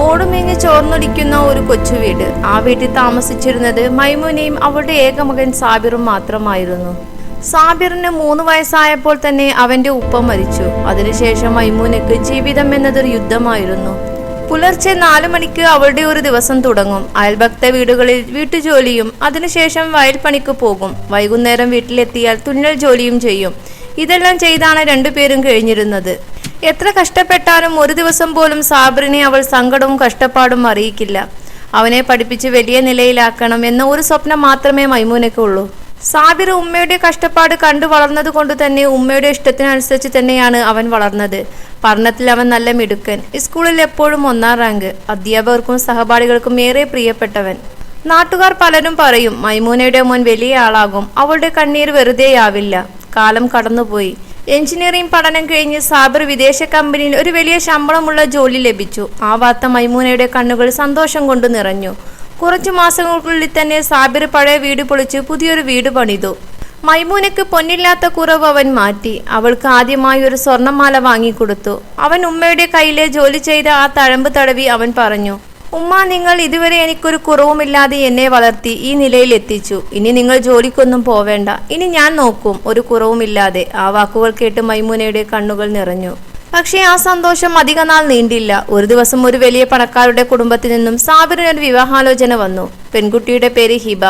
ഓടുമേഞ്ഞ് ചോർന്നൊലിക്കുന്ന ഒരു കൊച്ചു വീട്. ആ വീട്ടിൽ താമസിച്ചിരുന്നത് മൈമൂനയും അവളുടെ ഏക മകൻ സാബിറും മാത്രമായിരുന്നു. സാബിറിന് 3 വയസ്സായപ്പോൾ തന്നെ അവന്റെ ഉപ്പ മരിച്ചു. അതിനുശേഷം മൈമൂനയ്ക്ക് ജീവിതം എന്നതൊരു യുദ്ധമായിരുന്നു. പുലർച്ചെ 4 മണിക്ക് അവളുടെ ഒരു ദിവസം തുടങ്ങും. അയൽഭക്ത വീടുകളിൽ വീട്ടുജോലിയും അതിനുശേഷം വയൽപ്പണിക്ക് പോകും. വൈകുന്നേരം വീട്ടിലെത്തിയാൽ തുന്നൽ ജോലിയും ചെയ്യും. ഇതെല്ലാം ചെയ്താണ് രണ്ടുപേരും കഴിഞ്ഞിരുന്നത്. എത്ര കഷ്ടപ്പെട്ടാലും ഒരു ദിവസം പോലും സാബിറിനെ അവൾ സങ്കടവും കഷ്ടപ്പാടും അറിയിക്കില്ല. അവനെ പഠിപ്പിച്ച് വലിയ നിലയിലാക്കണം എന്ന ഒരു സ്വപ്നം മാത്രമേ മൈമൂനയ്ക്കുള്ളൂ. സാബിർ ഉമ്മയുടെ കഷ്ടപ്പാട് കണ്ടു വളർന്നത് കൊണ്ട് തന്നെ ഉമ്മയുടെ ഇഷ്ടത്തിനനുസരിച്ച് തന്നെയാണ് അവൻ വളർന്നത്. പഠനത്തിൽ അവൻ നല്ല മിടുക്കൻ. സ്കൂളിൽ എപ്പോഴും 1ാം റാങ്ക്. അധ്യാപകർക്കും സഹപാഠികൾക്കും ഏറെ പ്രിയപ്പെട്ടവൻ. നാട്ടുകാർ പലരും പറയും മൈമൂനയുടെ മോൻ വലിയ ആളാകും, അവളുടെ കണ്ണീർ വെറുതെയാവില്ല. കാലം കടന്നുപോയി. എഞ്ചിനീയറിംഗ് പഠനം കഴിഞ്ഞ് സാബിർ വിദേശ കമ്പനിയിൽ ഒരു വലിയ ശമ്പളമുള്ള ജോലി ലഭിച്ചു. ആ വാർത്ത മൈമൂനയുടെ കണ്ണുകൾ സന്തോഷം കൊണ്ട് നിറഞ്ഞു. കുറച്ചു മാസങ്ങൾക്കുള്ളിൽ തന്നെ സാബിർ പഴയ വീട് പൊളിച്ച് പുതിയൊരു വീട് പണിതു. മൈമൂനയ്ക്ക് പൊന്നില്ലാത്ത കുറവ് അവൻ മാറ്റി. അവൾക്ക് ആദ്യമായി ഒരു സ്വർണ്ണമാല വാങ്ങിക്കൊടുത്തു. അവൻ ഉമ്മയുടെ കയ്യിലെ ജോലി ചെയ്ത ആ തഴമ്പ് തടവി അവൻ പറഞ്ഞു, ഉമ്മ, നിങ്ങൾ ഇതുവരെ എനിക്കൊരു കുറവുമില്ലാതെ എന്നെ വളർത്തി ഈ നിലയിൽ എത്തിച്ചു. ഇനി നിങ്ങൾ ജോലിക്കൊന്നും പോവേണ്ട. ഇനി ഞാൻ നോക്കും, ഒരു കുറവുമില്ലാതെ. ആ വാക്കുകൾ കേട്ട് മൈമൂനയുടെ കണ്ണുകൾ നിറഞ്ഞു. പക്ഷേ ആ സന്തോഷം അധികനാൾ നീണ്ടില്ല. ഒരു ദിവസം ഒരു വലിയ പണക്കാരുടെ കുടുംബത്തിൽ നിന്നും സാബിറിനൊരു വിവാഹാലോചന വന്നു. പെൺകുട്ടിയുടെ പേര് ഹിബ.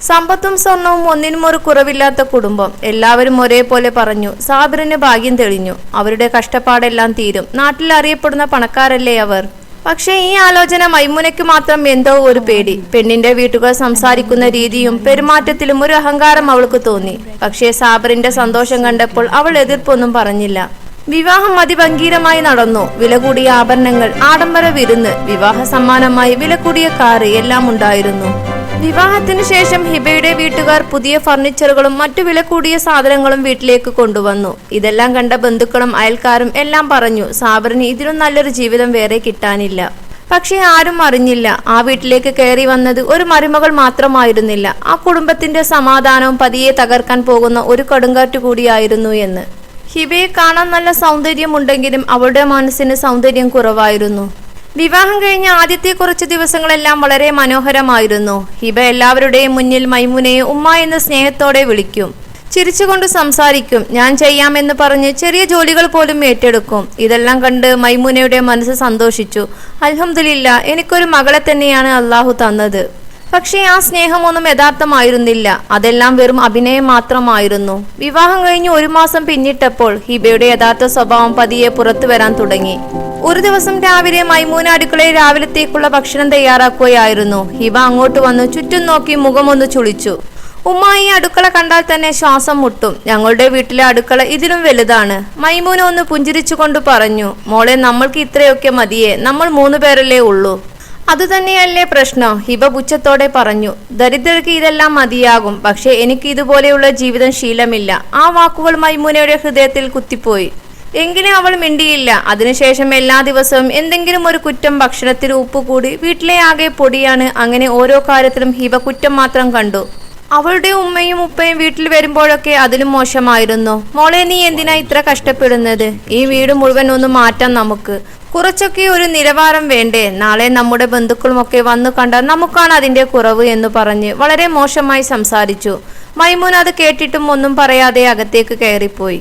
സമ്പത്തും സ്വർണവും ഒന്നിനും ഒരു കുറവില്ലാത്ത കുടുംബം. എല്ലാവരും ഒരേപോലെ പറഞ്ഞു, സാബിറിന് ഭാഗ്യം തെളിഞ്ഞു, അവരുടെ കഷ്ടപ്പാടെല്ലാം തീരും, നാട്ടിൽ അറിയപ്പെടുന്ന പണക്കാരല്ലേ അവർ. പക്ഷേ ഈ ആലോചന മൈമൂനയ്ക്ക് മാത്രം എന്തോ ഒരു പേടി. പെണ്ണിന്റെ വീട്ടുകാർ സംസാരിക്കുന്ന രീതിയും പെരുമാറ്റത്തിലും ഒരു അഹങ്കാരം അവൾക്ക് തോന്നി. പക്ഷേ സാബിറിന്റെ സന്തോഷം കണ്ടപ്പോൾ അവൾ എതിർപ്പൊന്നും പറഞ്ഞില്ല. വിവാഹം അതിഭംഗീരമായി നടന്നു. വില കൂടിയ ആഭരണങ്ങൾ, ആഡംബര വിരുന്ന്, വിവാഹ സമ്മാനമായി വില കൂടിയ കാറ് എല്ലാം ഉണ്ടായിരുന്നു. വിവാഹത്തിനു ശേഷം ഹിബയുടെ വീട്ടുകാർ പുതിയ ഫർണിച്ചറുകളും മറ്റു വില കൂടിയ സാധനങ്ങളും വീട്ടിലേക്ക് കൊണ്ടുവന്നു. ഇതെല്ലാം കണ്ട ബന്ധുക്കളും അയൽക്കാരും എല്ലാം പറഞ്ഞു, സാബിറിന് ഇതിലും നല്ലൊരു ജീവിതം വേറെ കിട്ടാനില്ല. പക്ഷെ ആരും അറിഞ്ഞില്ല, ആ വീട്ടിലേക്ക് കയറി വന്നത് ഒരു മരുമകൾ മാത്രമായിരുന്നില്ല, ആ കുടുംബത്തിന്റെ സമാധാനവും പതിയെ തകർക്കാൻ പോകുന്ന ഒരു കൊടുങ്കാറ്റ് കൂടിയായിരുന്നു എന്ന്. ഹിബയെ കാണാൻ നല്ല സൗന്ദര്യമുണ്ടെങ്കിലും അവളുടെ മനസ്സിന് സൗന്ദര്യം കുറവായിരുന്നു. വിവാഹം കഴിഞ്ഞ ആദ്യത്തെ കുറച്ച് ദിവസങ്ങളെല്ലാം വളരെ മനോഹരമായിരുന്നു. ഹിബ എല്ലാവരുടെയും മുന്നിൽ മൈമൂനയെ ഉമ്മ എന്ന് സ്നേഹത്തോടെ വിളിക്കും. ചിരിച്ചുകൊണ്ട് സംസാരിക്കും. ഞാൻ ചെയ്യാമെന്ന് പറഞ്ഞ് ചെറിയ ജോലികൾ പോലും ഏറ്റെടുക്കും. ഇതെല്ലാം കണ്ട് മൈമൂനയുടെ മനസ്സ് സന്തോഷിച്ചു. അൽഹംദുലില്ലാ, എനിക്കൊരു മകളെ തന്നെയാണ് അള്ളാഹു തന്നത്. പക്ഷേ ആ സ്നേഹമൊന്നും യഥാർത്ഥമായിരുന്നില്ല. അതെല്ലാം വെറും അഭിനയം മാത്രമായിരുന്നു. വിവാഹം കഴിഞ്ഞ് 1 മാസം പിന്നിട്ടപ്പോൾ ഹിബയുടെ യഥാർത്ഥ സ്വഭാവം പതിയെ പുറത്തു വരാൻ തുടങ്ങി. ഒരു ദിവസം രാവിലെ മൈമൂന അടുക്കളയിൽ രാവിലത്തേക്കുള്ള ഭക്ഷണം തയ്യാറാക്കുകയായിരുന്നു. ഹിബ അങ്ങോട്ട് വന്നു ചുറ്റും നോക്കി മുഖമൊന്ന് ചുളിച്ചു. ഉമ്മ, ഈ അടുക്കള കണ്ടാൽ തന്നെ ശ്വാസം മുട്ടും. ഞങ്ങളുടെ വീട്ടിലെ അടുക്കള ഇതിലും വലുതാണ്. മൈമൂന ഒന്ന് പുഞ്ചിരിച്ചുകൊണ്ട് പറഞ്ഞു, മോളെ, നമ്മൾക്ക് ഇത്രയൊക്കെ മതിയേ, നമ്മൾ 3 പേരല്ലേ ഉള്ളൂ. അതുതന്നെയല്ലേ പ്രശ്നം, ഹിബ പുച്ഛത്തോടെ പറഞ്ഞു. ദരിദ്രർക്ക് ഇതെല്ലാം മതിയാകും, പക്ഷെ എനിക്ക് ഇതുപോലെയുള്ള ജീവിതം ശീലമില്ല. ആ വാക്കുകൾ മൈമൂനയുടെ ഹൃദയത്തിൽ കുത്തിപ്പോയി. എങ്കിലും അവൾ മിണ്ടിയില്ല. അതിനുശേഷം എല്ലാ ദിവസവും എന്തെങ്കിലും ഒരു കുറ്റം, ഭക്ഷണത്തിൽ ഉപ്പ് കൂടി, വീട്ടിലെ ആകെ പൊടിയാണ്, അങ്ങനെ ഓരോ കാര്യത്തിലും ഹിബ കുറ്റം മാത്രം കണ്ടു. അവളുടെ ഉമ്മയും ഉപ്പയും വീട്ടിൽ വരുമ്പോഴൊക്കെ അതിലും മോശമായിരുന്നു. മോളെ, നീ എന്തിനാ ഇത്ര കഷ്ടപ്പെടുന്നത്? ഈ വീട് മുഴുവൻ ഒന്ന് മാറ്റാൻ നമുക്ക്. കുറച്ചൊക്കെ ഒരു നിലവാരം വേണ്ടേ? നാളെ നമ്മുടെ ബന്ധുക്കളുമൊക്കെ വന്നു കണ്ടാൽ നമുക്കാണ് അതിന്റെ കുറവ് എന്ന് പറഞ്ഞ് വളരെ മോശമായി സംസാരിച്ചു. മൈമൂന അത് കേട്ടിട്ടും ഒന്നും പറയാതെ അകത്തേക്ക് കയറിപ്പോയി.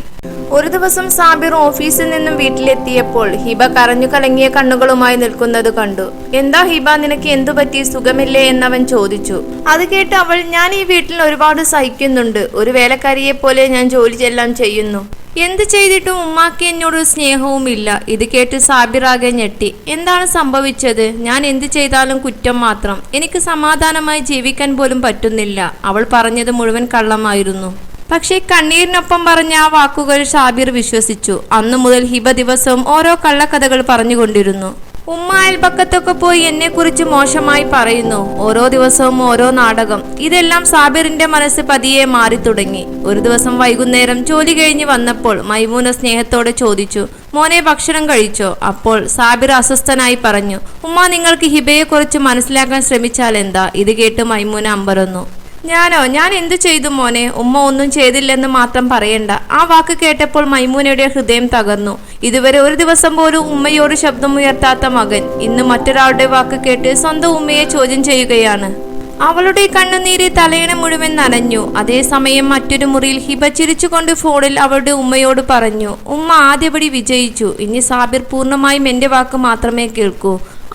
ഒരു ദിവസം സാബിർ ഓഫീസിൽ നിന്നും വീട്ടിലെത്തിയപ്പോൾ ഹിബ കരഞ്ഞു കലങ്ങിയ കണ്ണുകളുമായി നിൽക്കുന്നത് കണ്ടു. എന്താ ഹിബ, നിനക്ക് എന്തു പറ്റി, സുഖമില്ലേ എന്നവൻ ചോദിച്ചു. അത് കേട്ട് അവൾ, ഞാൻ ഈ വീട്ടിൽ ഒരുപാട് സഹിക്കുന്നുണ്ട്. ഒരു വേലക്കാരിയെ പോലെ ഞാൻ ജോലി എല്ലാം ചെയ്യുന്നു. എന്ത് ചെയ്തിട്ടും ഉമ്മാക്ക് എന്നോട് സ്നേഹവും ഇല്ല. ഇത് കേട്ട് സാബിർ ആകെ ഞെട്ടി. എന്താണ് സംഭവിച്ചത്? ഞാൻ എന്ത് ചെയ്താലും കുറ്റം മാത്രം. എനിക്ക് സമാധാനമായി ജീവിക്കാൻ പോലും പറ്റുന്നില്ല. അവൾ പറഞ്ഞത് മുഴുവൻ കള്ളമായിരുന്നു. പക്ഷേ കണ്ണീരിനൊപ്പം പറഞ്ഞ ആ വാക്കുകൾ സാബിർ വിശ്വസിച്ചു. അന്നു മുതൽ ഹിബ ദിവസവും ഓരോ കള്ളക്കഥകൾ പറഞ്ഞുകൊണ്ടിരുന്നു. ഉമ്മ അയൽപക്കത്തൊക്കെ പോയി എന്നെ കുറിച്ച് മോശമായി പറയുന്നു. ഓരോ ദിവസവും ഓരോ നാടകം. ഇതെല്ലാം സാബിറിന്റെ മനസ്സ് പതിയെ മാറി തുടങ്ങി. ഒരു ദിവസം വൈകുന്നേരം ജോലി കഴിഞ്ഞ് വന്നപ്പോൾ മൈമൂന സ്നേഹത്തോടെ ചോദിച്ചു, മോനെ, ഭക്ഷണം കഴിച്ചോ? അപ്പോൾ സാബിർ അസ്വസ്ഥനായി പറഞ്ഞു, ഉമ്മ, നിങ്ങൾക്ക് ഹിബയെ കുറിച്ച് മനസ്സിലാക്കാൻ ശ്രമിച്ചാൽ എന്താ? ഇത് കേട്ട് മൈമൂന അമ്പരന്നു. ഞാൻ എന്തു ചെയ്തു മോനെ? ഉമ്മ ഒന്നും ചെയ്തില്ലെന്ന് മാത്രം പറയണ്ട. ആ വാക്ക് കേട്ടപ്പോൾ മൈമൂനയുടെ ഹൃദയം തകർന്നു. ഇതുവരെ ഒരു ദിവസം പോലും ഉമ്മയോട് ശബ്ദമുയർത്താത്ത മകൻ ഇന്ന് മറ്റൊരാളുടെ വാക്ക് കേട്ട് സ്വന്തം ഉമ്മയെ ചോദ്യം ചെയ്യുകയാണ്. അവളുടെ കണ്ണുനീര് തലയിണ മുഴുവൻ നനഞ്ഞു. അതേസമയം മറ്റൊരു മുറിയിൽ ഹിബ ചിരിച്ചുകൊണ്ട് ഫോണിൽ അവളുടെ ഉമ്മയോട് പറഞ്ഞു, ഉമ്മ ആദ്യപടി വിജയിച്ചു. ഇനി സാബിർ പൂർണ്ണമായും എന്റെ വാക്ക് മാത്രമേ കേൾക്കൂ.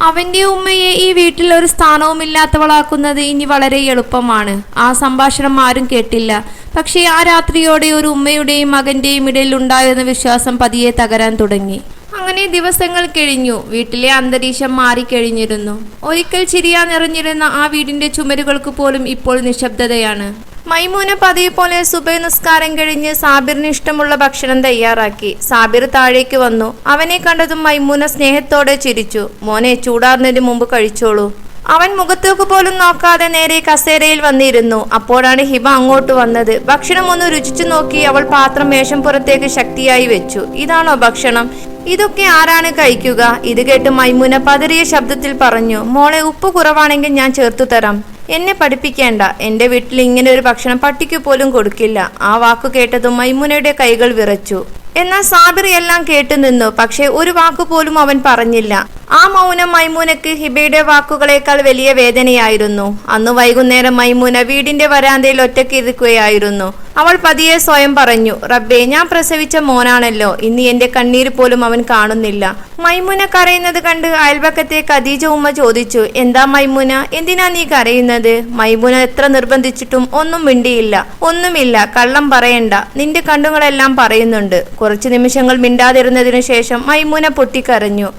അവന്റെ ഉമ്മയെ ഈ വീട്ടിൽ ഒരു സ്ഥാനവുമില്ലാത്തവളാക്കുന്നത് ഇനി വളരെ എളുപ്പമാണ്. ആ സംഭാഷണം ആരും കേട്ടില്ല. പക്ഷേ ആ രാത്രിയോടെ ഒരു ഉമ്മയുടെയും മകന്റെയും ഇടയിൽ ഉണ്ടായിരുന്ന വിശ്വാസം പതിയെ തകരാൻ തുടങ്ങി. അങ്ങനെ ദിവസങ്ങൾ കഴിഞ്ഞു. വീട്ടിലെ അന്തരീക്ഷം മാറിക്കഴിഞ്ഞിരുന്നു. ഒരിക്കൽ ചിരിയാ നിറഞ്ഞിരുന്ന ആ വീടിന്റെ ചുമരുകൾക്ക് പോലും ഇപ്പോൾ നിശബ്ദതയാണ്. മൈമൂന പതിവ് പോലെ സുബഹ് നിസ്കാരം കഴിഞ്ഞ് സാബിറിന് ഇഷ്ടമുള്ള ഭക്ഷണം തയ്യാറാക്കി. സാബിർ താഴേക്ക് വന്നു. അവനെ കണ്ടതും മൈമൂന സ്നേഹത്തോടെ ചിരിച്ചു. മോനെ, ചൂടാറുന്നതിന് മുമ്പ് കഴിച്ചോളൂ. അവൻ മുഖത്തേക്ക് പോലും നോക്കാതെ നേരെ കസേരയിൽ വന്നിരുന്നു. അപ്പോഴാണ് ഹിബ അങ്ങോട്ട് വന്നത്. ഭക്ഷണം ഒന്ന് രുചിച്ചു നോക്കി അവൾ പാത്രം മേശപ്പുറത്തേക്ക് ശക്തിയായി വെച്ചു. ഇതാണോ ഭക്ഷണം? ഇതൊക്കെ ആരാണ് കഴിക്കുക? ഇത് കേട്ട് മൈമൂന പതറിയ ശബ്ദത്തിൽ പറഞ്ഞു, മോളെ, ഉപ്പ് കുറവാണെങ്കിൽ ഞാൻ ചേർത്തു തരാം. എന്നെ പഠിപ്പിക്കേണ്ട. എന്റെ വീട്ടിൽ ഇങ്ങനെ ഒരു ഭക്ഷണം പട്ടിക്ക് പോലും കൊടുക്കില്ല. ആ വാക്കു കേട്ടതും മൈമൂനയുടെ കൈകൾ വിറച്ചു. എന്നാൽ സാബിർ എല്ലാം കേട്ടു നിന്നു. പക്ഷെ ഒരു വാക്കുപോലും അവൻ പറഞ്ഞില്ല. ആ മൗനം മൈമൂനക്ക് ഹിബയുടെ വാക്കുകളേക്കാൾ വലിയ വേദനയായിരുന്നു. അന്ന് വൈകുന്നേരം മൈമൂന വീടിന്റെ വരാന്തയിൽ ഒറ്റയ്ക്ക് ഇരിക്കുകയായിരുന്നു. അവൾ പതിയെ സ്വയം പറഞ്ഞു, റബ്ബേ, ഞാൻ പ്രസവിച്ച മോനാണല്ലോ. ഇന്ന് എന്റെ കണ്ണീര് പോലും അവൻ കാണുന്നില്ല. മൈമൂന കരയുന്നത് കണ്ട് അയൽപക്കത്തെ ഖദീജ ഉമ്മ ചോദിച്ചു, എന്താ മൈമൂന, എന്തിനാ നീ കരയുന്നത്? മൈമൂന എത്ര നിർബന്ധിച്ചിട്ടും ഒന്നും മിണ്ടിയില്ല. ഒന്നുമില്ല, കള്ളം പറയണ്ട, നിന്റെ കണ്ണുകളെല്ലാം പറയുന്നുണ്ട്. കുറച്ചു നിമിഷങ്ങൾ മിണ്ടാതിരുന്നതിനു ശേഷം മൈമൂന പൊട്ടിക്കരഞ്ഞു.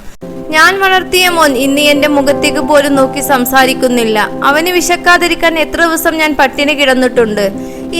ഞാൻ വളർത്തിയ മോൻ ഇന്ന് എന്റെ മുഖത്തേക്ക് പോലും നോക്കി സംസാരിക്കുന്നില്ല. അവന് വിശക്കാതിരിക്കാൻ എത്ര ദിവസം ഞാൻ പട്ടിണി കിടന്നിട്ടുണ്ട്.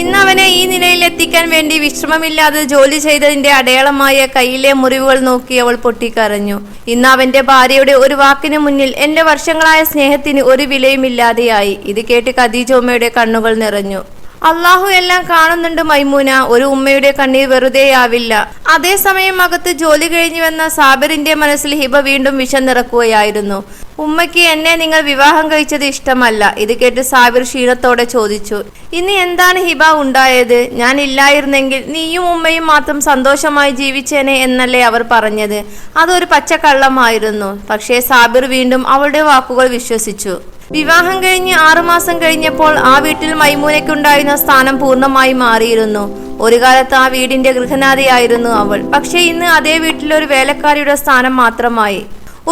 ഇന്ന് അവനെ ഈ നിലയിൽ എത്തിക്കാൻ വേണ്ടി വിശ്രമമില്ലാതെ ജോലി ചെയ്തതിന്റെ അടയാളമായ കയ്യിലെ മുറിവുകൾ നോക്കി അവൾ പൊട്ടിക്കരഞ്ഞു. ഇന്ന് അവന്റെ ഭാര്യയുടെ ഒരു വാക്കിന് മുന്നിൽ എന്റെ വർഷങ്ങളായ സ്നേഹത്തിന് ഒരു വിലയുമില്ലാതെയായി. ഇത് കേട്ട് ഖദീജ ഉമ്മയുടെ കണ്ണുകൾ നിറഞ്ഞു. അള്ളാഹു എല്ലാം കാണുന്നുണ്ട് മൈമൂന. ഒരു ഉമ്മയുടെ കണ്ണീർ വെറുതെയാവില്ല. അതേസമയം അകത്ത് ജോലി കഴിഞ്ഞു വന്ന സാബിറിന്റെ മനസ്സിൽ ഹിബ വീണ്ടും വിഷം നിറക്കുകയായിരുന്നു. ഉമ്മയ്ക്ക് എന്നെ നിങ്ങൾ വിവാഹം കഴിച്ചത് ഇഷ്ടമല്ല. ഇത് കേട്ട് സാബിർ ക്ഷീണത്തോടെ ചോദിച്ചു, ഇനി എന്താണ് ഹിബ ഉണ്ടായത്? ഞാൻ ഇല്ലായിരുന്നെങ്കിൽ നീയും ഉമ്മയും മാത്രം സന്തോഷമായി ജീവിച്ചേനെ എന്നല്ലേ അവർ പറഞ്ഞത്? അതൊരു പച്ചക്കള്ളമായിരുന്നു. പക്ഷേ സാബിർ വീണ്ടും അവളുടെ വാക്കുകൾ വിശ്വസിച്ചു. വിവാഹം കഴിഞ്ഞ് 6 മാസം കഴിഞ്ഞപ്പോൾ ആ വീട്ടിൽ മൈമൂനയ്ക്കുണ്ടായിരുന്ന സ്ഥാനം പൂർണ്ണമായി മാറിയിരുന്നു. ഒരു കാലത്ത് ആ വീടിന്റെ ഗൃഹനാഥയായിരുന്നു അവൾ. പക്ഷെ ഇന്ന് അതേ വീട്ടിൽ ഒരു വേലക്കാരിയുടെ സ്ഥാനം മാത്രമായി.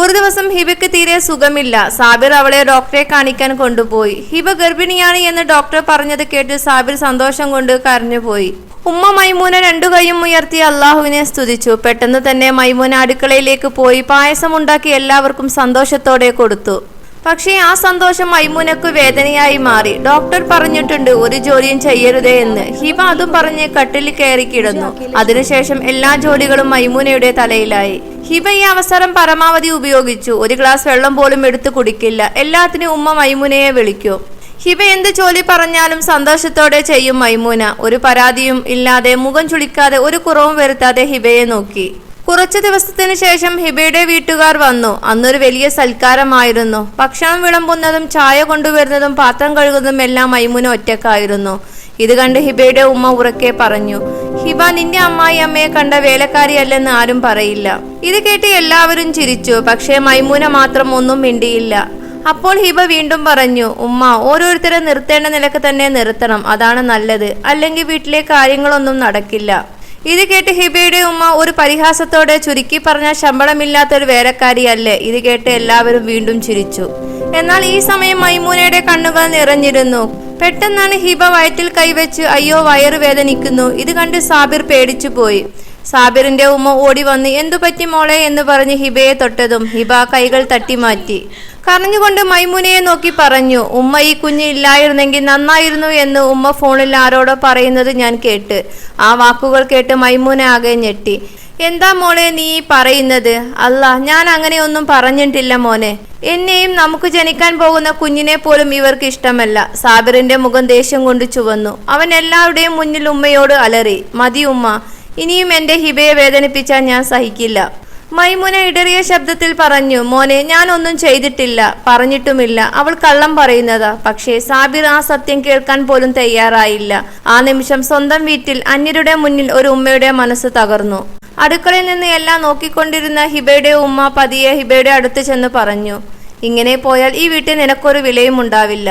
ഒരു ദിവസം ഹിബയ്ക്ക് തീരെ സുഖമില്ല. സാബിർ അവളെ ഡോക്ടറെ കാണിക്കാൻ കൊണ്ടുപോയി. ഹിബ ഗർഭിണിയാണ് എന്ന് ഡോക്ടർ പറഞ്ഞത് കേട്ട് സാബിർ സന്തോഷം കൊണ്ട് കരഞ്ഞുപോയി. ഉമ്മ മൈമൂന 2 കൈയും ഉയർത്തി അള്ളാഹുവിനെ സ്തുതിച്ചു. പെട്ടെന്ന് തന്നെ മൈമൂന അടുക്കളയിലേക്ക് പോയി പായസം ഉണ്ടാക്കി എല്ലാവർക്കും സന്തോഷത്തോടെ കൊടുത്തു. പക്ഷേ ആ സന്തോഷം മൈമൂനക്ക് വേദനയായി മാറി. ഡോക്ടർ പറഞ്ഞിട്ടുണ്ട് ഒരു ജോലിയും ചെയ്യരുതേ എന്ന്. ഹിബ അതും പറഞ്ഞ് കട്ടിലിൽ കയറി കിടന്നു. അതിനുശേഷം എല്ലാ ജോലികളും മൈമൂനയുടെ തലയിലായി. ഹിബ ഈ അവസരം പരമാവധി ഉപയോഗിച്ചു. ഒരു ഗ്ലാസ് വെള്ളം പോലും എടുത്തു കുടിക്കില്ല. എല്ലാത്തിനും ഉമ്മ മൈമൂനയെ വിളിക്കൂ. ഹിബ എന്ത് ജോലി പറഞ്ഞാലും സന്തോഷത്തോടെ ചെയ്യും മൈമൂന. ഒരു പരാതിയും ഇല്ലാതെ, മുഖം ചുളിക്കാതെ, ഒരു കുറവും വരുത്താതെ ഹിബയെ നോക്കി. കുറച്ചു ദിവസത്തിനു ശേഷം ഹിബയുടെ വീട്ടുകാർ വന്നു. അന്നൊരു വലിയ സൽക്കാരമായിരുന്നു. ഭക്ഷണം വിളമ്പുന്നതും ചായ കൊണ്ടുവരുന്നതും പാത്രം കഴുകുന്നതും എല്ലാം മൈമൂന ഒറ്റക്കായിരുന്നു. ഇത് കണ്ട് ഹിബയുടെ ഉമ്മ ഉറക്കെ പറഞ്ഞു, ഹിബ, നിന്റെ അമ്മായി അമ്മയെ കണ്ട വേലക്കാരിയല്ലെന്ന് ആരും പറയില്ല. ഇത് കേട്ട് എല്ലാവരും ചിരിച്ചു. പക്ഷേ മൈമൂന മാത്രം ഒന്നും മിണ്ടിയില്ല. അപ്പോൾ ഹിബ വീണ്ടും പറഞ്ഞു, ഉമ്മ, ഓരോരുത്തരെ നിർത്തേണ്ട നിലക്ക് തന്നെ നിർത്തണം. അതാണ് നല്ലത്. അല്ലെങ്കിൽ വീട്ടിലെ കാര്യങ്ങളൊന്നും നടക്കില്ല. ഇത് കേട്ട് ഹിബയുടെ ഉമ്മ ഒരു പരിഹാസത്തോടെ, ചുരുക്കി പറഞ്ഞ ശമ്പളമില്ലാത്തൊരു വേലക്കാരിയല്ലേ? ഇത് കേട്ട് എല്ലാവരും വീണ്ടും ചിരിച്ചു. എന്നാൽ ഈ സമയം മൈമൂനയുടെ കണ്ണുകൾ നിറഞ്ഞിരുന്നു. പെട്ടെന്നാണ് ഹിബ വയറ്റിൽ കൈവച്ച്, അയ്യോ, വയറു വേദനിക്കുന്നു. ഇത് കണ്ട് സാബിർ പേടിച്ചു പോയി. സാബിറിന്റെ ഉമ്മ ഓടി വന്ന്, എന്തു പറ്റി മോളെ എന്ന് പറഞ്ഞ് ഹിബയെ തൊട്ടതും ഹിബ കൈകൾ തട്ടിമാറ്റി. കരഞ്ഞുകൊണ്ട് മൈമൂനയെ നോക്കി പറഞ്ഞു, ഉമ്മ, ഈ കുഞ്ഞ് ഇല്ലായിരുന്നെങ്കിൽ നന്നായിരുന്നു എന്ന് ഉമ്മ ഫോണിൽ ആരോടോ പറയുന്നത് ഞാൻ കേട്ട്. ആ വാക്കുകൾ കേട്ട് മൈമൂന ആകെ ഞെട്ടി. എന്താ മോളെ നീ പറയുന്നത്? അല്ല, ഞാൻ അങ്ങനെയൊന്നും പറഞ്ഞിട്ടില്ല മോനെ. എന്നെയും നമുക്ക് ജനിക്കാൻ പോകുന്ന കുഞ്ഞിനെ പോലും ഇവർക്ക് ഇഷ്ടമല്ല. സാബിറിന്റെ മുഖം ദേഷ്യം കൊണ്ട് ചുവന്നു. അവൻ എല്ലാവരുടെയും മുന്നിൽ ഉമ്മയോട് അലറി, മതി ഉമ്മ, ഇനിയും എന്റെ ഹിബയെ വേദനിപ്പിച്ചാൽ ഞാൻ സഹിക്കില്ല. മൈമുന ഇടറിയ ശബ്ദത്തിൽ പറഞ്ഞു, മോനെ, ഞാൻ ഒന്നും ചെയ്തിട്ടില്ല, പറഞ്ഞിട്ടുമില്ല. അവൾ കള്ളം പറയുന്നതാ. പക്ഷേ സാബിർ ആ സത്യം കേൾക്കാൻ പോലും തയ്യാറായില്ല. ആ നിമിഷം സ്വന്തം വീട്ടിൽ അന്യരുടെ മുന്നിൽ ഒരു ഉമ്മയുടെ മനസ്സ് തകർന്നു. അടുക്കളയിൽ നിന്ന് എല്ലാം നോക്കിക്കൊണ്ടിരുന്ന ഹിബയുടെ ഉമ്മ പതിയെ ഹിബയുടെ അടുത്ത് ചെന്ന് പറഞ്ഞു, ഇങ്ങനെ പോയാൽ ഈ വീട്ടിൽ നിനക്കൊരു വിലയും ഉണ്ടാവില്ല.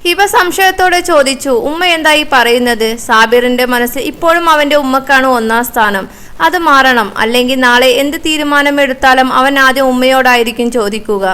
ഹിബ സംശയത്തോടെ ചോദിച്ചു, ഉമ്മ എന്തായി പറയുന്നത്? സാബിറിന്റെ മനസ്സ് ഇപ്പോഴും അവന്റെ ഉമ്മക്കാണ് ഒന്നാം സ്ഥാനം. അത് മാറണം, അല്ലെങ്കിൽ നാളെ എന്ത് തീരുമാനമെടുത്താലും അവൻ ആദ്യം ഉമ്മയോടായിരിക്കും ചോദിക്കുക.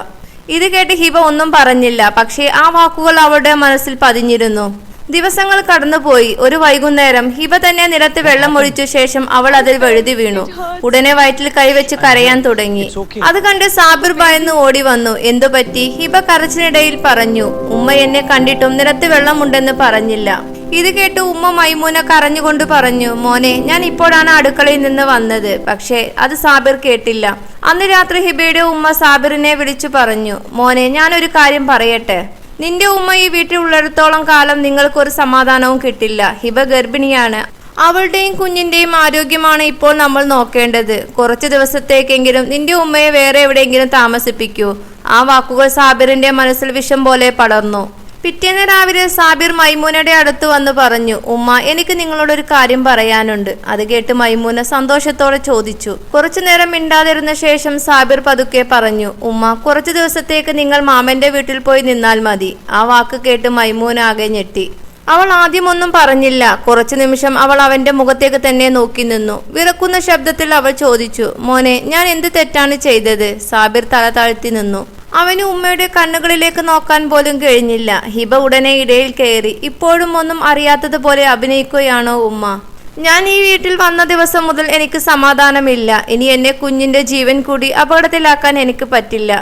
ഇത് കേട്ട് ഹിബ ഒന്നും പറഞ്ഞില്ല. പക്ഷേ ആ വാക്കുകൾ അവളുടെ മനസ്സിൽ പതിഞ്ഞിരുന്നു. ദിവസങ്ങൾ കടന്നുപോയി. ഒരു വൈകുന്നേരം ഹിബ തന്നെ നിലത്ത് വെള്ളം ഒഴിച്ച ശേഷം അവൾ അതിൽ വഴുതി വീണു. ഉടനെ വയറ്റിൽ കൈവച്ച് കരയാൻ തുടങ്ങി. അത് കണ്ട് സാബിർ ഭയന്ന് ഓടി വന്നു. എന്തു പറ്റി? ഹിബ കരച്ചിനിടയിൽ പറഞ്ഞു, ഉമ്മ എന്നെ കണ്ടിട്ടും നിലത്ത് വെള്ളമുണ്ടെന്ന് പറഞ്ഞില്ല. ഇത് കേട്ട് ഉമ്മ മൈമൂന കരഞ്ഞുകൊണ്ട് പറഞ്ഞു, മോനെ, ഞാൻ ഇപ്പോഴാണ് അടുക്കളയിൽ നിന്ന് വന്നത്. പക്ഷേ അത് സാബിർ കേട്ടില്ല. അന്ന് രാത്രി ഹിബയുടെ ഉമ്മ സാബിറിനെ വിളിച്ചു പറഞ്ഞു, മോനെ, ഞാനൊരു കാര്യം പറയട്ടെ. നിന്റെ ഉമ്മ ഈ വീട്ടിൽ ഉള്ളിടത്തോളം കാലം നിങ്ങൾക്കൊരു സമാധാനവും കിട്ടില്ല. ഹിബ ഗർഭിണിയാണ്. അവളുടെയും കുഞ്ഞിന്റെയും ആരോഗ്യമാണ് ഇപ്പോൾ നമ്മൾ നോക്കേണ്ടത്. കുറച്ചു ദിവസത്തേക്കെങ്കിലും നിന്റെ ഉമ്മയെ വേറെ എവിടെയെങ്കിലും താമസിപ്പിക്കൂ. ആ വാക്കുകൾ സാബിറിന്റെ മനസ്സിൽ വിഷം പോലെ പടർന്നു. പിറ്റേന്ന് രാവിലെ സാബിർ മൈമൂനയുടെ അടുത്ത് വന്ന് പറഞ്ഞു, ഉമ്മ, എനിക്ക് നിങ്ങളോടൊരു കാര്യം പറയാനുണ്ട്. അത് കേട്ട് മൈമൂന സന്തോഷത്തോടെ ചോദിച്ചു. കുറച്ചു നേരം മിണ്ടാതിരുന്ന ശേഷം സാബിർ പതുക്കെ പറഞ്ഞു, ഉമ്മ, കുറച്ചു ദിവസത്തേക്ക് നിങ്ങൾ മാമന്റെ വീട്ടിൽ പോയി നിന്നാൽ മതി. ആ വാക്ക് കേട്ട് മൈമൂന ആകെ ഞെട്ടി. അവൾ ആദ്യമൊന്നും പറഞ്ഞില്ല. കുറച്ചു നിമിഷം അവൾ അവന്റെ മുഖത്തേക്ക് തന്നെ നോക്കി നിന്നു. വിറക്കുന്ന ശബ്ദത്തിൽ അവൾ ചോദിച്ചു, മോനെ, ഞാൻ എന്ത് തെറ്റാണ് ചെയ്തത്? സാബിർ തല താഴ്ത്തി നിന്നു. അവന് ഉമ്മയുടെ കണ്ണുകളിലേക്ക് നോക്കാൻ പോലും കഴിഞ്ഞില്ല. ഹിബ ഉടനെ ഇടയിൽ കയറി. ഇപ്പോഴും ഒന്നും അറിയാത്തതുപോലെ അഭിനയിക്കുകയാണോ ഉമ്മ? ഞാൻ ഈ വീട്ടിൽ വന്ന ദിവസം മുതൽ എനിക്ക് സമാധാനമില്ല. ഇനി എന്നെ കുഞ്ഞിന്റെ ജീവൻ കൂടി അപകടത്തിലാക്കാൻ എനിക്ക് പറ്റില്ല.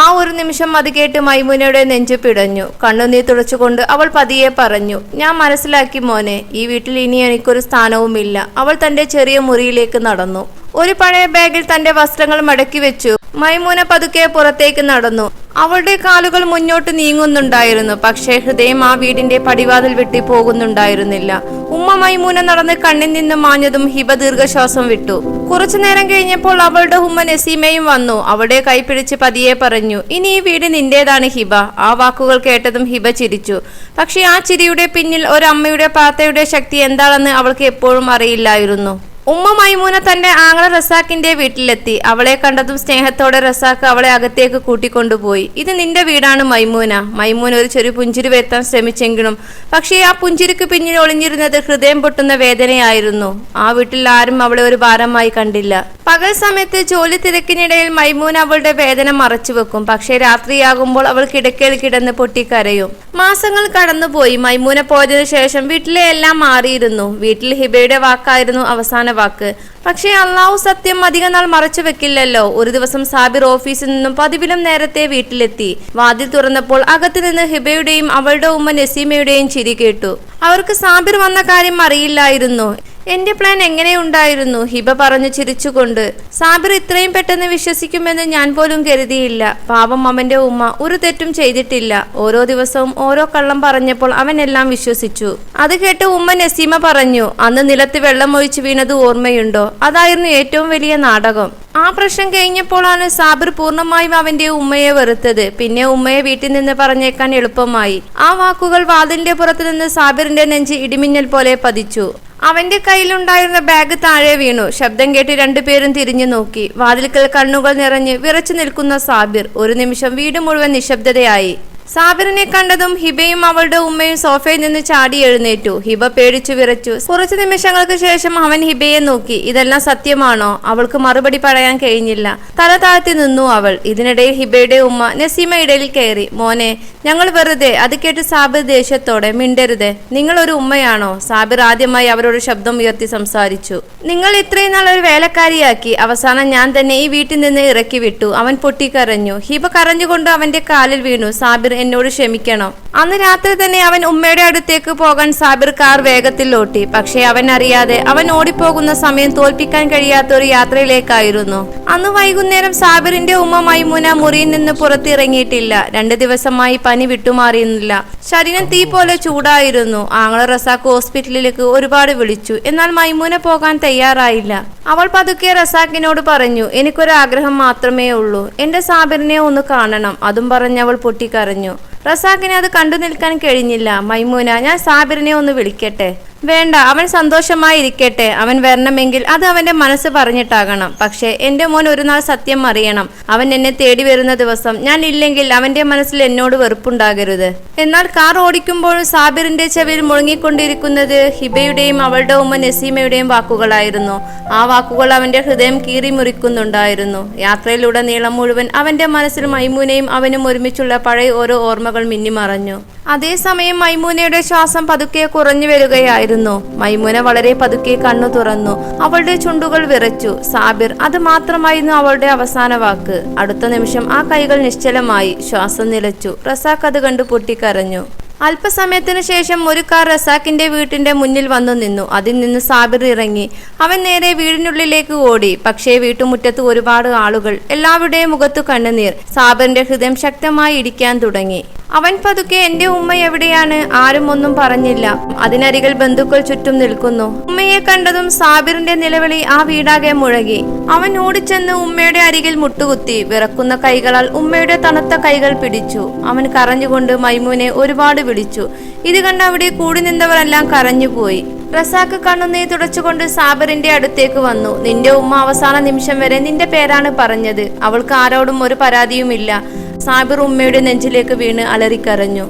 ആ ഒരു നിമിഷം അത് കേട്ട് മൈമുനയുടെ നെഞ്ചു പിടഞ്ഞു. കണ്ണുനീർ തുടച്ചുകൊണ്ട് അവൾ പതിയെ പറഞ്ഞു, ഞാൻ മനസ്സിലാക്കി മോനെ, ഈ വീട്ടിൽ ഇനി എനിക്കൊരു സ്ഥാനവുമില്ല. അവൾ തന്റെ ചെറിയ മുറിയിലേക്ക് നടന്നു. ഒരു പഴയ ബാഗിൽ തന്റെ വസ്ത്രങ്ങൾ മടക്കി വെച്ചു. മൈമൂന പതുക്കെ പുറത്തേക്ക് നടന്നു. അവളുടെ കാലുകൾ മുന്നോട്ട് നീങ്ങുന്നുണ്ടായിരുന്നു. പക്ഷേ ഹൃദയം ആ വീടിന്റെ പടിവാതിൽ വിട്ടി പോകുന്നുണ്ടായിരുന്നില്ല. ഉമ്മ മൈമൂന നടന്ന് കണ്ണിൽ നിന്ന് മാഞ്ഞതും ഹിബ ദീർഘശ്വാസം വിട്ടു. കുറച്ചു നേരം കഴിഞ്ഞപ്പോൾ അവളുടെ ഉമ്മ നസീമയും വന്നു. അവളുടെ കൈ പിടിച്ച് പതിയെ പറഞ്ഞു, ഇനി ഈ വീട് നിന്റേതാണ് ഹിബ. ആ വാക്കുകൾ കേട്ടതും ഹിബ ചിരിച്ചു. പക്ഷെ ആ ചിരിയുടെ പിന്നിൽ ഒരമ്മയുടെ പ്രാർത്ഥനയുടെ ശക്തി എന്താണെന്ന് അവൾക്ക് എപ്പോഴും അറിയില്ലായിരുന്നു. ഉമ്മ മൈമൂന തന്റെ ആങ്ങള റസാഖിന്റെ വീട്ടിലെത്തി. അവളെ കണ്ടതും സ്നേഹത്തോടെ റസാഖ് അവളെ അകത്തേക്ക് കൂട്ടിക്കൊണ്ടുപോയി. ഇത് നിന്റെ വീടാണ് മൈമൂന. മൈമൂന ഒരു ചെറു പുഞ്ചിരി വരുത്താൻ ശ്രമിച്ചെങ്കിലും പക്ഷേ ആ പുഞ്ചിരിക്ക് പിന്നിൽ ഒളിഞ്ഞിരുന്നത് ഹൃദയം പൊട്ടുന്ന വേദനയായിരുന്നു. ആ വീട്ടിൽ ആരും അവളെ ഒരു ഭാരമായി കണ്ടില്ല. പകൽ സമയത്ത് ജോലി തിരക്കിനിടയിൽ മൈമൂന അവളുടെ വേദന മറച്ചുവെക്കും. പക്ഷേ രാത്രിയാകുമ്പോൾ അവൾ കിടക്കയിൽ കിടന്ന് പൊട്ടിക്കരയും. മാസങ്ങൾ കടന്നുപോയി. മൈമൂന പോയതിനു ശേഷം വീട്ടിലെ എല്ലാം മാറിയിരുന്നു. വീട്ടിൽ ഹിബയുടെ വാക്കായിരുന്നു അവസാന വാക്ക്. പക്ഷേ അള്ളാഹു സത്യം അധിക നാൾ മറച്ചു വെക്കില്ലല്ലോ. ഒരു ദിവസം സാബിർ ഓഫീസിൽ നിന്നും പതിവിലും നേരത്തെ വീട്ടിലെത്തി. വാതിൽ തുറന്നപ്പോൾ അകത്തു നിന്ന് ഹിബയുടെയും അവളുടെ ഉമ്മ നസീമയുടെയും ചിരി കേട്ടു. അവർക്ക് സാബിർ വന്ന കാര്യം അറിയില്ലായിരുന്നു. എന്റെ പ്ലാൻ എങ്ങനെയുണ്ടായിരുന്നു? ഹിബ പറഞ്ഞു ചിരിച്ചുകൊണ്ട്. സാബിർ ഇത്രയും പെട്ടെന്ന് വിശ്വസിക്കുമെന്ന് ഞാൻ പോലും കരുതിയില്ല. പാവം അവന്റെ ഉമ്മ ഒരു തെറ്റും ചെയ്തിട്ടില്ല. ഓരോ ദിവസവും ഓരോ കള്ളം പറഞ്ഞപ്പോൾ അവൻ എല്ലാം വിശ്വസിച്ചു. അത് കേട്ട് ഉമ്മ നസീമ പറഞ്ഞു, അന്ന് നിലത്ത് വെള്ളം ഒഴിച്ചു വീണത് ഓർമ്മയുണ്ടോ? അതായിരുന്നു ഏറ്റവും വലിയ നാടകം. ആ പ്രശ്നം കഴിഞ്ഞപ്പോഴാണ് സാബിർ പൂർണ്ണമായും അവന്റെ ഉമ്മയെ വെറുത്തത്. പിന്നെ ഉമ്മയെ വീട്ടിൽ നിന്ന് പറഞ്ഞേക്കാൻ എളുപ്പമായി. ആ വാക്കുകൾ വാതിലിന്റെ പുറത്തു നിന്ന് സാബിറിന്റെ നെഞ്ച് ഇടിമിന്നൽ പോലെ പതിച്ചു. അവന്റെ കയ്യിലുണ്ടായിരുന്ന ബാഗ് താഴെ വീണു. ശബ്ദം കേട്ട് രണ്ടുപേരും തിരിഞ്ഞു നോക്കി. വാതിൽക്കൽ കണ്ണുകൾ നിറഞ്ഞ് വിറച്ചു നിൽക്കുന്ന സാബിർ. ഒരു നിമിഷം വീട് മുഴുവൻ നിശബ്ദതയായി. സാബിറിനെ കണ്ടതും ഹിബയും അവളുടെ ഉമ്മയും സോഫയിൽ നിന്ന് ചാടി എഴുന്നേറ്റു. ഹിബ പേടിച്ചു വിറച്ചു. കുറച്ചു നിമിഷങ്ങൾക്ക് ശേഷം അവൻ ഹിബയെ നോക്കി. ഇതെല്ലാം സത്യമാണോ? അവൾക്ക് മറുപടി പറയാൻ കഴിഞ്ഞില്ല. തല താഴ്ത്തി നിന്നു അവൾ. ഇതിനിടയിൽ ഹിബയുടെ ഉമ്മ നസീമ ഇടയിൽ കയറി. മോനെ, ഞങ്ങൾ വെറുതെ. അത് കേട്ട് സാബിർ ദേഷ്യത്തോടെ, മിണ്ടരുത്, നിങ്ങൾ ഒരു ഉമ്മയാണോ? സാബിർ ആദ്യമായി അവരോട് ശബ്ദം ഉയർത്തി സംസാരിച്ചു. നിങ്ങൾ ഇത്രയും നാൾ ഒരു വേലക്കാരിയാക്കി. അവസാനം ഞാൻ തന്നെ ഈ വീട്ടിൽ നിന്ന് ഇറക്കി വിട്ടു. അവൻ പൊട്ടിക്കരഞ്ഞു. ഹിബ കരഞ്ഞുകൊണ്ട് അവന്റെ കാലിൽ വീണു. സാബിർ, എന്നോട് ക്ഷമിക്കണം. അന്ന് രാത്രി തന്നെ അവൻ ഉമ്മയുടെ അടുത്തേക്ക് പോകാൻ സാബിർ കാർ വേഗത്തിൽ ഓട്ടി. പക്ഷെ അവൻ അറിയാതെ അവൻ ഓടിപ്പോകുന്ന സമയം തോൽപ്പിക്കാൻ കഴിയാത്ത ഒരു യാത്രയിലേക്കായിരുന്നു. അന്ന് വൈകുന്നേരം സാബിറിന്റെ ഉമ്മ മൈമൂന മുറിയിൽ നിന്ന് പുറത്തിറങ്ങിയിട്ടില്ല. 2 ദിവസമായി പനി വിട്ടുമാറിയുന്നില്ല. ശരീരം തീ പോലെ ചൂടായിരുന്നു. ആങ്ങള റസാഖ് ഹോസ്പിറ്റലിലേക്ക് ഒരുപാട് വിളിച്ചു. എന്നാൽ മൈമൂന പോകാൻ തയ്യാറായില്ല. അവൾ പതുക്കെ റസാഖിനോട് പറഞ്ഞു, എനിക്കൊരാഗ്രഹം മാത്രമേ ഉള്ളൂ, എന്റെ സാബിറിനെ ഒന്ന് കാണണം. അതും പറഞ്ഞവൾ പൊട്ടിക്കരഞ്ഞു. റസാഖിനെ അത് കണ്ടു നിൽക്കാൻ കഴിഞ്ഞില്ല. മൈമൂന, ഞാൻ സാബിറിനെ ഒന്ന് വിളിക്കട്ടെ? വേണ്ട, അവൻ സന്തോഷമായി ഇരിക്കട്ടെ. അവൻ വരണമെങ്കിൽ അത് അവന്റെ മനസ്സ് പറഞ്ഞിട്ടാകണം. പക്ഷെ എന്റെ മോൻ ഒരു നാൾ സത്യം അറിയണം. അവൻ എന്നെ തേടി വരുന്ന ദിവസം ഞാൻ ഇല്ലെങ്കിൽ അവന്റെ മനസ്സിൽ എന്നോട് വെറുപ്പുണ്ടാകരുത്. എന്നാൽ കാർ ഓടിക്കുമ്പോഴും സാബിറിന്റെ ചെവിയിൽ മുഴങ്ങിക്കൊണ്ടിരിക്കുന്നത് ഹിബയുടെയും അവളുടെ ഉമ്മ നസീമയുടെയും വാക്കുകളായിരുന്നു. ആ വാക്കുകൾ അവന്റെ ഹൃദയം കീറി മുറിക്കുന്നുണ്ടായിരുന്നു. യാത്രയിലുടനീളം മുഴുവൻ അവന്റെ മനസ്സിൽ മൈമൂനയും അവനും ഒരുമിച്ചുള്ള പഴയ ഓരോ ഓർമ്മകൾ മിന്നിമറഞ്ഞു. അതേസമയം മൈമൂനയുടെ ശ്വാസം പതുക്കെ കുറഞ്ഞു വരികയായിരുന്നു. മൈമൂന വളരെ പതുക്കെ കണ്ണു തുറന്നു. അവളുടെ ചുണ്ടുകൾ വിറച്ചു. സാബിർ, അത് മാത്രമായിരുന്നു അവളുടെ അവസാന വാക്ക്. അടുത്ത നിമിഷം ആ കൈകൾ നിശ്ചലമായി. ശ്വാസം നിലച്ചു. റസാഖ് അത് കണ്ടു പൊട്ടിക്കരഞ്ഞു. അല്പസമയത്തിനു ശേഷം ഒരു കാർ റസാഖിന്റെ വീട്ടിന്റെ മുന്നിൽ വന്നു നിന്നു. അതിൽ നിന്ന് സാബിർ ഇറങ്ങി. അവൻ നേരെ വീടിനുള്ളിലേക്ക് ഓടി. പക്ഷേ വീട്ടുമുറ്റത്ത് ഒരുപാട് ആളുകൾ. എല്ലാവരുടെയും മുഖത്തു കണ്ണുനീർ. സാബിറിന്റെ ഹൃദയം ശക്തമായി ഇടിക്കാൻ തുടങ്ങി. അവൻ പതുക്കെ, എന്റെ ഉമ്മ എവിടെയാണ്? ആരും ഒന്നും പറഞ്ഞില്ല. അതിനരികിൽ ബന്ധുക്കൾ ചുറ്റും നിൽക്കുന്നു. ഉമ്മയെ കണ്ടതും സാബിറിന്റെ നിലവിളി ആ വീടാകെ മുഴങ്ങി. അവൻ ഓടിച്ചെന്ന് ഉമ്മയുടെ അരികിൽ മുട്ടുകുത്തി. വിറക്കുന്ന കൈകളാൽ ഉമ്മയുടെ തണുത്ത കൈകൾ പിടിച്ചു. അവൻ കരഞ്ഞുകൊണ്ട് മൈമൂനെ ഒരുപാട് വിളിച്ചു. ഇത് കണ്ട് അവിടെ കൂടി നിന്നവരെല്ലാം കരഞ്ഞുപോയി. റസാഖ് കണ്ണുനീർ തുടച്ചുകൊണ്ട് സാബിറിന്റെ അടുത്തേക്ക് വന്നു. നിന്റെ ഉമ്മ അവസാന നിമിഷം വരെ നിന്റെ പേരാണ് പറഞ്ഞത്. അവൾക്ക് ആരോടും ഒരു പരാതിയുമില്ല. സാബിർ ഉമ്മയുടെ നെഞ്ചിലേക്ക് വീണ് അലറിക്കരഞ്ഞു.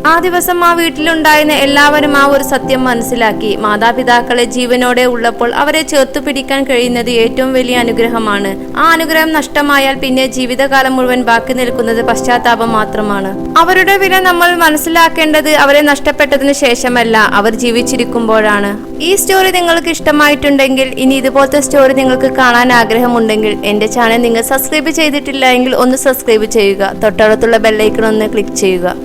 ആ ദിവസം ആ വീട്ടിലുണ്ടായിരുന്ന എല്ലാവരും ആ ഒരു സത്യം മനസ്സിലാക്കി. മാതാപിതാക്കളെ ജീവനോടെ ഉള്ളപ്പോൾ അവരെ ചേർത്തു പിടിക്കാൻ കഴിയുന്നത് ഏറ്റവും വലിയ അനുഗ്രഹമാണ്. ആ അനുഗ്രഹം നഷ്ടമായാൽ പിന്നെ ജീവിതകാലം മുഴുവൻ ബാക്കി നിൽക്കുന്നത് പശ്ചാത്താപം മാത്രമാണ്. അവരുടെ വില നമ്മൾ മനസ്സിലാക്കേണ്ടത് അവരെ നഷ്ടപ്പെട്ടതിന് ശേഷമല്ല, അവർ ജീവിച്ചിരിക്കുമ്പോഴാണ്. ഈ സ്റ്റോറി നിങ്ങൾക്ക് ഇഷ്ടമായിട്ടുണ്ടെങ്കിൽ, ഇനി ഇതുപോലത്തെ സ്റ്റോറി നിങ്ങൾക്ക് കാണാൻ ആഗ്രഹമുണ്ടെങ്കിൽ എന്റെ ചാനൽ നിങ്ങൾ സബ്സ്ക്രൈബ് ചെയ്തിട്ടില്ല എങ്കിൽ ഒന്ന് സബ്സ്ക്രൈബ് ചെയ്യുക. തൊട്ടടുത്തുള്ള ബെല്ലൈക്കൺ ഒന്ന് ക്ലിക്ക് ചെയ്യുക.